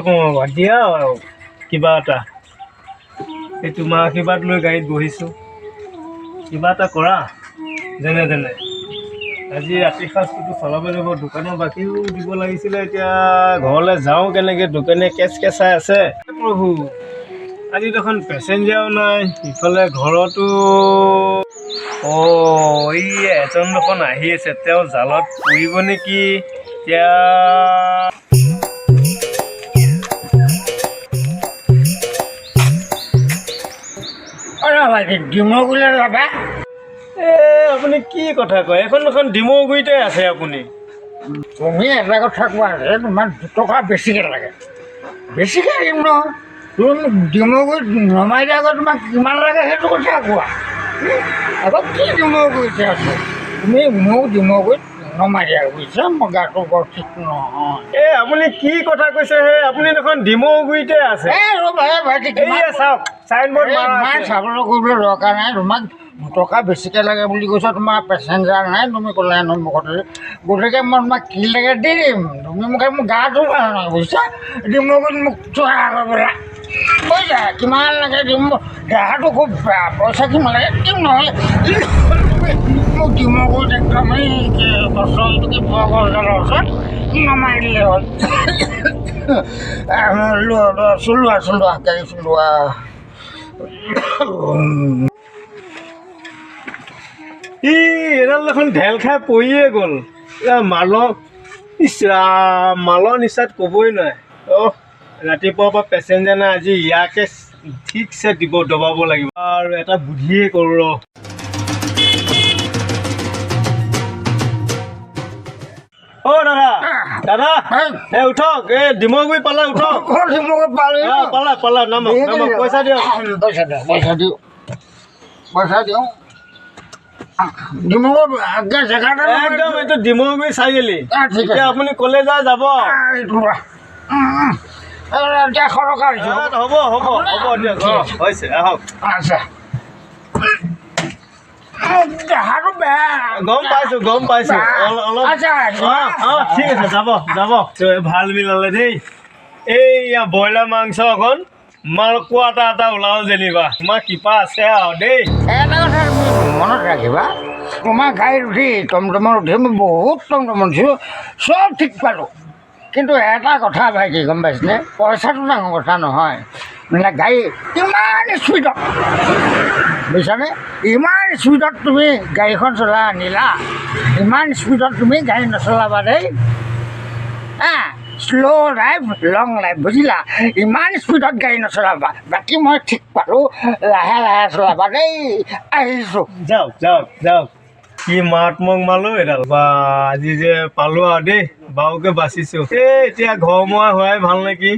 ৰ'বা দিয়া আৰু কিবা এটা এই তোমাৰ আশীৰ্বাদ লৈ গাড়ীত বহিছোঁ কিবা এটা কৰা যেনে তেনে আজি ৰাতি সাঁজটোতো চলাব লাগিব দোকানৰ বাকীও দিব লাগিছিলে এতিয়া ঘৰলৈ যাওঁ কেনেকৈ দোকানে কেঁচাই আছে প্ৰভু আজি দেখোন পেচেঞ্জাৰো নাই ইফালে ঘৰতো এই এজন দেখোন আহি আছে তেওঁ জালত পৰিব নেকি এতিয়া ডিমগুৰিলৈ যাবা আপুনি কি কথা কয় এখন দেখোন ডিমৌগুৰিতে আছে আপুনি তুমি এটা কথা কোৱা যে তোমাৰ 2 টকা বেছিকৈ লাগে বেছিকৈ দিম নহয় তুমি ডিমগুৰিত নমাই দিয়া আগত তোমাক কিমান লাগে সেইটো কথা কোৱা আকৌ কি ডিমগুৰিতে আছে তুমি মোক ডিমগুৰিত নমাই দিয়া বুজিছা মই গাটো বৰ ঠিক নহয় আপুনি কি কথা কৈছে হে আপুনি দেখোন ডিমৌগুৰিতে আছে চাওক চাইনবোৰ্ড চাবলৈ কৰিবলৈ দৰকাৰ নাই তোমাক 2 টকা বেছিকৈ লাগে বুলি কৈছা তোমাৰ পেচেঞ্জাৰ নাই তুমি ক'লে মুখতে গতিকে মই তোমাক কি লাগে দি দিম তুমি মোক গাটো ভাল নহয় বুজিছা ডিমগুৰিত মোক চোৱা কৰিবলৈ বুজিছা কিমান লাগে দিম দেহাটো খুব বেয়া পইচা কিমান লাগে দিম নহয় মোক ডিমগুৰিত একদম এই বছৰটো কি বৰগছডালৰ ওচৰত নমাই দিলে হ'ল চলোৱা গাড়ী চলোৱা এডাল দেখোন ঢেল খাই পৰিয়ে গ'ল মালৰ নিচাত ক'বই নোৱাৰে ৰাতিপুৱাৰ পৰা পেচেঞ্জাৰ নাই আজি ইয়াকে ঠিকছে দবাব লাগিব আৰু এটা বুদ্ধিয়ে কৰোঁ দাদা উঠক এই ডিমৌগুৰি পালে উঠক পালা নামক পইচা দিয়ক একদম এইটো ডিমৌগুৰি চাৰিআলি এতিয়া আপুনি ক'লে যায় যাব হ'ব দিয়ক হৈছে আহক দেহাটো বেয়া গম পাইছোঁ অলপ ঠিক আছে যাব ভাল মিলালে দেই এইয়া ব্ৰইলাৰ মাংস অকণ মালপোৱা এটা ওলাল যেনিবা তোমাৰ কৃপা আছে আৰু দেই এটা কথা তুমি মনত ৰাখিবা তোমাৰ গাড়ীত উঠি টমটমত উঠি মই বহুত টমটমত উঠিছোঁ চব ঠিক পালোঁ কিন্তু এটা কথা ভাইটি গম পাইছিলে পইচাটো ডাঙৰ কথা নহয় মানে গাড়ী ইমান স্পীডত বুজিছানে ইমান স্পীডত তুমি গাড়ীখন চলাই আনিলা ইমান স্পীডত তুমি গাড়ী নচলাবা দেই শ্ল' লাইফ লং লাইফ বুজিলা ইমান স্পীডত গাড়ী নচলাবা বাকী মই ঠিক পালোঁ লাহে চলাবা দেই আহিছোঁ যাওক কি মাৰাত্মক মালো এডাল বা আজি যে পালোঁ আৰু দেই বাৰুকে বাচিছোঁ এতিয়া ঘৰ মোৱা হোৱাই ভাল নেকি